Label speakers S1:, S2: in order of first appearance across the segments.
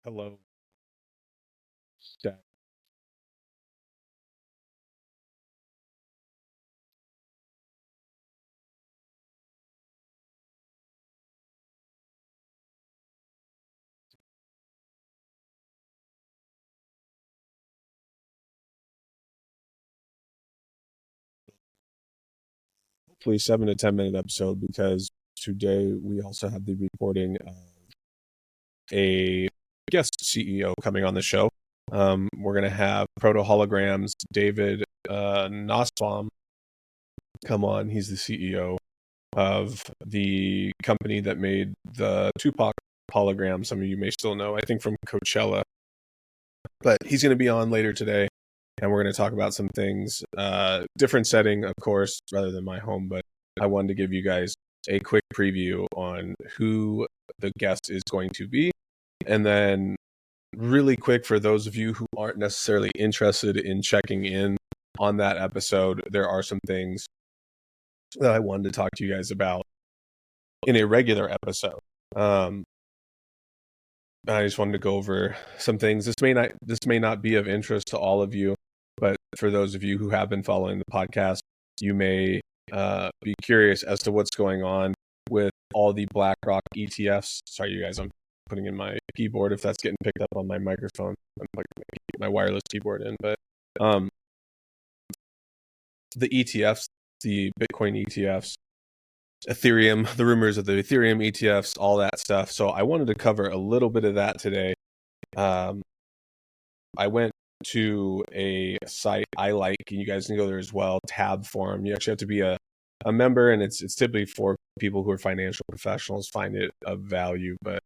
S1: Hello. Stat. Hopefully 7 to 10 minute episode because today we also have the recording of a guest CEO coming on the show. We're gonna have Proto Holograms David Nussbaum come on. He's the CEO of the company that made the Tupac hologram. Some of you may still know, I think, from Coachella. But he's going to be on later today, and we're going to talk about some things. Different setting, of course, rather than my home, but I wanted to give you guys a quick preview on who the guest is going to be. And then, really quick, for those of you who aren't necessarily interested in checking in on that episode, there are some things that I wanted to talk to you guys about in a regular episode. I just wanted to go over some things. This may not be of interest to all of you, but for those of you who have been following the podcast, you may be curious as to what's going on with all the BlackRock ETFs. Sorry, you guys, I'm putting in my keyboard if that's getting picked up on my microphone. I'm like my wireless keyboard in, but the ETFs, the Bitcoin ETFs, Ethereum, the rumors of the Ethereum ETFs, all that stuff. So I wanted to cover a little bit of that today. I went to a site I like, and you guys can go there as well, Tab Forum. You actually have to be a member, and it's typically for people who are financial professionals, find it of value. But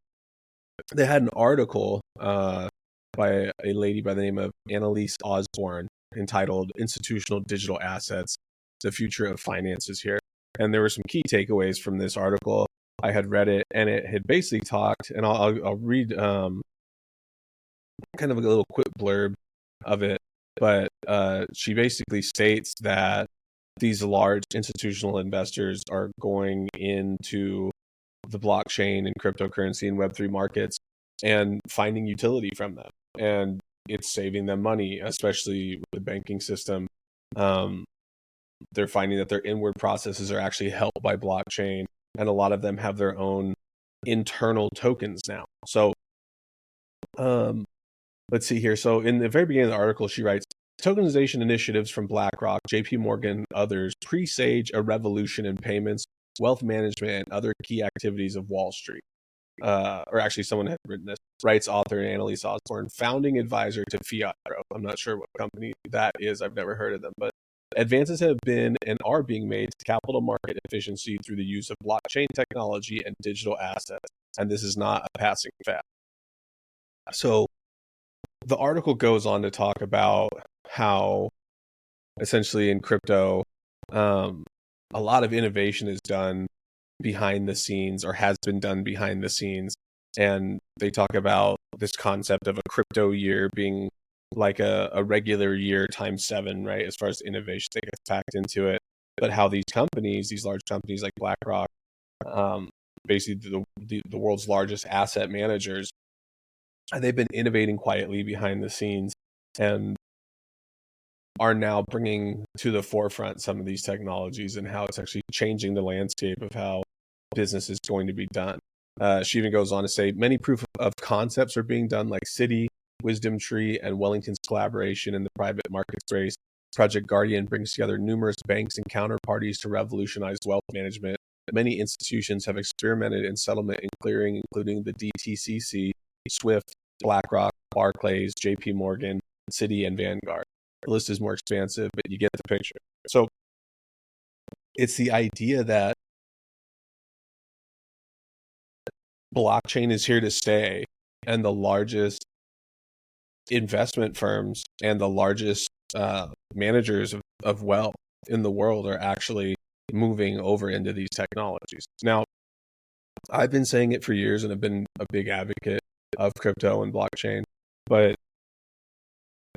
S1: they had an article by a lady by the name of Annalise Osborne entitled Institutional Digital Assets, the Future of Finances here. And there were some key takeaways from this article. I had read it, and it had basically talked, and I'll read kind of a little quick blurb of it. But she basically states that these large institutional investors are going into the blockchain and cryptocurrency and Web3 markets and finding utility from them. And it's saving them money, especially with the banking system. They're finding that their inward processes are actually helped by blockchain, and a lot of them have their own internal tokens now. So let's see here. So in the very beginning of the article, she writes, tokenization initiatives from BlackRock, JP Morgan, others presage a revolution in payments, wealth management, and other key activities of Wall Street. Or actually, someone had written this, writes author Annalise Osborne, founding advisor to Fiat Growth. I'm not sure what company that is. I've never heard of them, but advances have been and are being made to capital market efficiency through the use of blockchain technology and digital assets. And this is not a passing fad. So the article goes on to talk about how essentially in crypto, a lot of innovation is done behind the scenes or has been done behind the scenes. And they talk about this concept of a crypto year being like a regular year times 7, right? As far as innovation that gets packed into it. But how these companies, these large companies like BlackRock, basically the world's largest asset managers, they've been innovating quietly behind the scenes and are now bringing to the forefront some of these technologies and how it's actually changing the landscape of how business is going to be done. She even goes on to say many proof of concepts are being done, like Citi, Wisdom Tree, and Wellington's collaboration in the private market space. Project Guardian brings together numerous banks and counterparties to revolutionize wealth management. Many institutions have experimented in settlement and clearing, including the DTCC, Swift, BlackRock, Barclays, JP Morgan, Citi, and Vanguard. The list is more expansive, but you get the picture. So it's the idea that blockchain is here to stay, and the largest investment firms and the largest managers of wealth in the world are actually moving over into these technologies. Now, I've been saying it for years and have been a big advocate of crypto and blockchain, but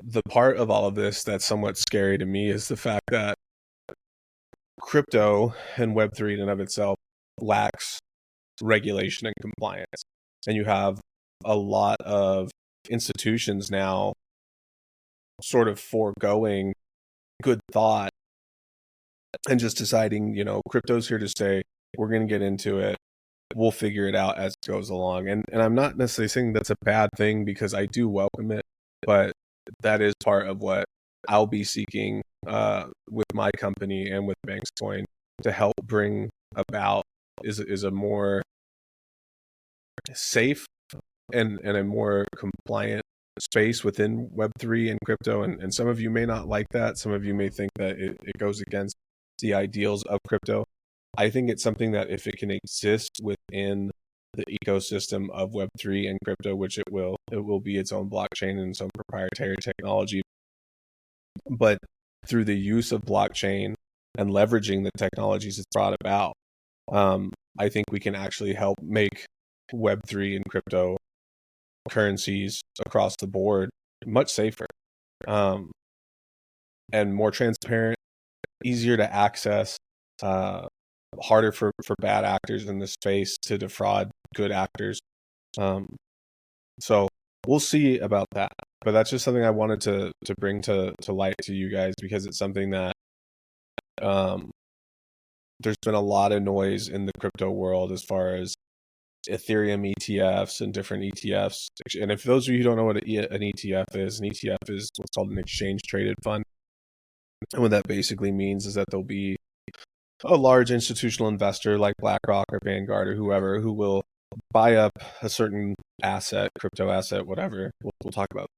S1: the part of all of this that's somewhat scary to me is the fact that crypto and Web3 in and of itself lacks regulation and compliance. And you have a lot of institutions now sort of foregoing good thought and just deciding, crypto's here to stay. We're going to get into it. We'll figure it out as it goes along. And I'm not necessarily saying that's a bad thing, because I do welcome it, but that is part of what I'll be seeking with my company and with Bankscoin to help bring about is a more safe and a more compliant space within Web3 and crypto. And some of you may not like that. Some of you may think that it goes against the ideals of crypto. I think it's something that if it can exist within the ecosystem of Web3 and crypto, which it will be its own blockchain and its own proprietary technology. But through the use of blockchain and leveraging the technologies it's brought about, I think we can actually help make Web3 and crypto currencies across the board much safer, and more transparent, easier to access, harder for bad actors in this space to defraud good actors. So we'll see about that. But that's just something I wanted to bring to light to you guys, because it's something that there's been a lot of noise in the crypto world as far as Ethereum ETFs and different ETFs. And if those of you who don't know what an ETF is, an ETF is what's called an exchange traded fund. And what that basically means is that there'll be a large institutional investor like BlackRock or Vanguard or whoever who will buy up a certain asset, crypto asset, whatever. We'll talk about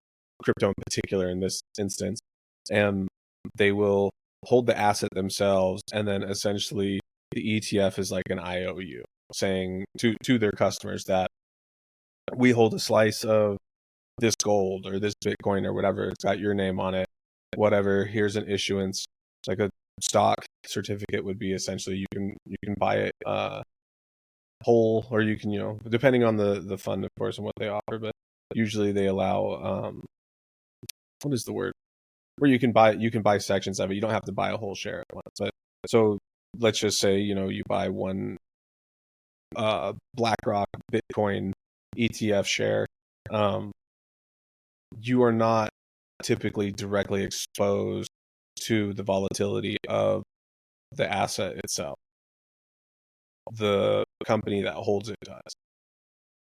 S1: crypto in particular in this instance. And they will hold the asset themselves, and then essentially the ETF is like an IOU saying to their customers that we hold a slice of this gold or this Bitcoin or whatever. It's got your name on it, whatever. Here's an issuance, like a stock certificate would be essentially. You can buy it whole, or you can, depending on the fund, of course, and what they offer. But usually they allow what is the word? Where you can buy sections of it. You don't have to buy a whole share at once. But so let's just say, you buy one BlackRock Bitcoin ETF share. You are not typically directly exposed to the volatility of the asset itself. The company that holds it does.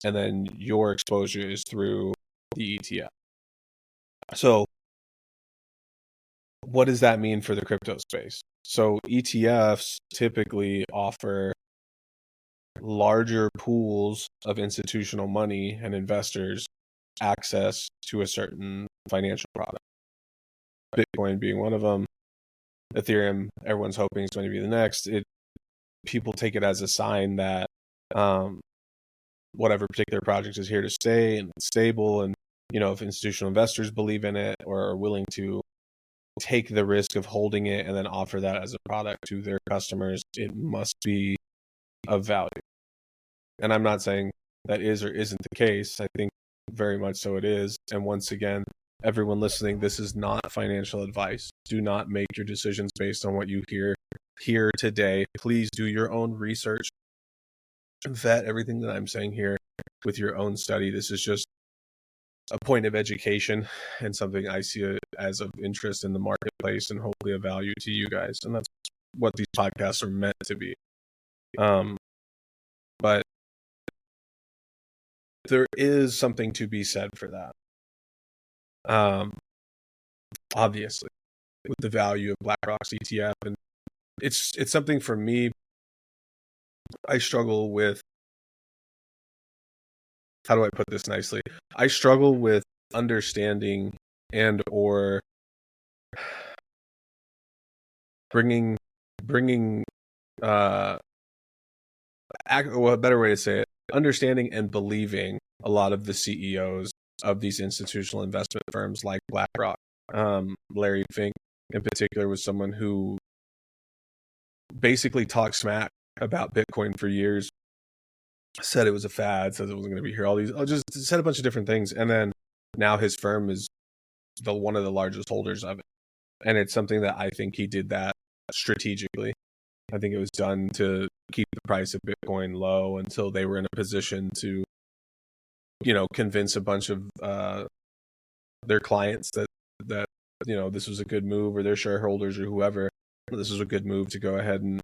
S1: And then your exposure is through the ETF. So what does that mean for the crypto space? So ETFs typically offer larger pools of institutional money and investors access to a certain financial product. Bitcoin being one of them. Ethereum, everyone's hoping is going to be the next. People take it as a sign that whatever particular project is here to stay and it's stable, and if institutional investors believe in it or are willing to take the risk of holding it and then offer that as a product to their customers, it must be of value. And I'm not saying that is or isn't the case. I think very much so it is. And once again, everyone listening, this is not financial advice. Do not make your decisions based on what you hear here today. Please do your own research. Vet everything that I'm saying here with your own study. This is just a point of education and something I see as of interest in the marketplace and hopefully of value to you guys. And that's what these podcasts are meant to be. But there is something to be said for that. Obviously, with the value of BlackRock's ETF, and it's something for me. I struggle with, how do I put this nicely? I struggle with understanding and or bringing well, a better way to say it, understanding and believing a lot of the CEOs of these institutional investment firms like BlackRock. Larry Fink in particular was someone who basically talked smack about Bitcoin for years, said it was a fad, said it wasn't going to be here, just said a bunch of different things. And then now his firm is one of the largest holders of it. And it's something that I think he did that strategically. I think it was done to keep the price of Bitcoin low until they were in a position to convince a bunch of their clients that this was a good move, or their shareholders or whoever, this was a good move to go ahead and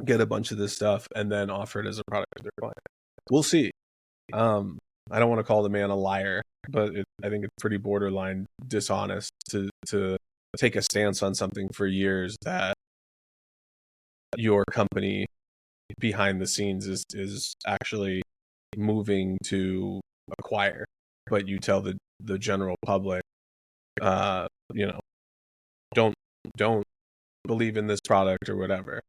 S1: get a bunch of this stuff and then offer it as a product to their client. We'll see. I don't want to call the man a liar, but I think it's pretty borderline dishonest to take a stance on something for years that your company behind the scenes is actually moving to acquire, but you tell the general public, don't believe in this product or whatever.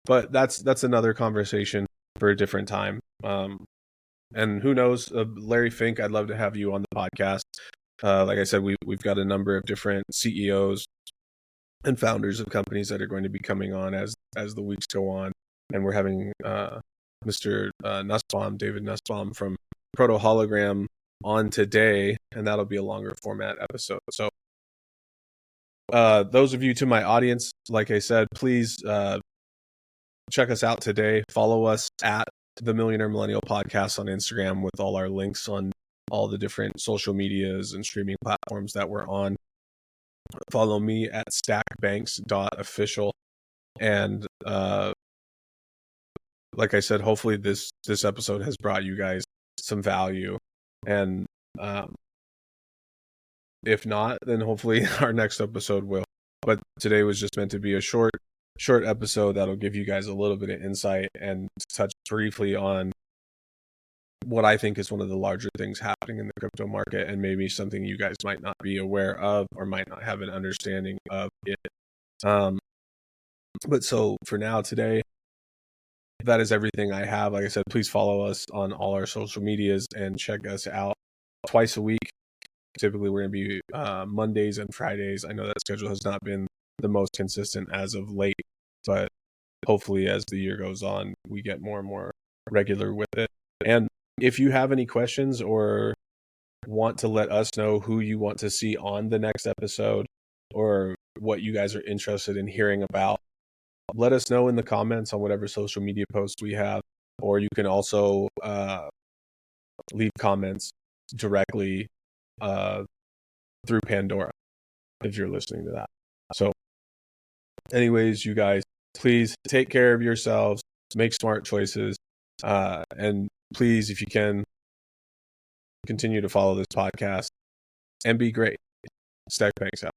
S1: But that's another conversation for a different time. And who knows, Larry Fink, I'd love to have you on the podcast. Like I said, we've got a number of different CEOs and founders of companies that are going to be coming on as the weeks go on, and we're having Mr. Nussbaum, David Nussbaum from Proto Hologram on today, and that'll be a longer format episode. So those of you to my audience, like I said, please check us out today. Follow us at the Millionaire Millennial Podcast on Instagram with all our links on all the different social medias and streaming platforms that we're on. Follow me at stackbanks.official. And like I said, hopefully this episode has brought you guys some value. And if not, then hopefully our next episode will. But today was just meant to be a short episode that'll give you guys a little bit of insight and touch briefly on what I think is one of the larger things happening in the crypto market, and maybe something you guys might not be aware of or might not have an understanding of it. But so for now today, that is everything I have. Like I said, please follow us on all our social medias and check us out twice a week. Typically, we're going to be Mondays and Fridays. I know that schedule has not been the most consistent as of late, but hopefully as the year goes on, we get more and more regular with it. And if you have any questions or want to let us know who you want to see on the next episode or what you guys are interested in hearing about, let us know in the comments on whatever social media post we have, or you can also leave comments directly through Pandora if you're listening to that. So anyways, you guys, please take care of yourselves, make smart choices, and please, if you can, continue to follow this podcast and be great. Stack Banks out.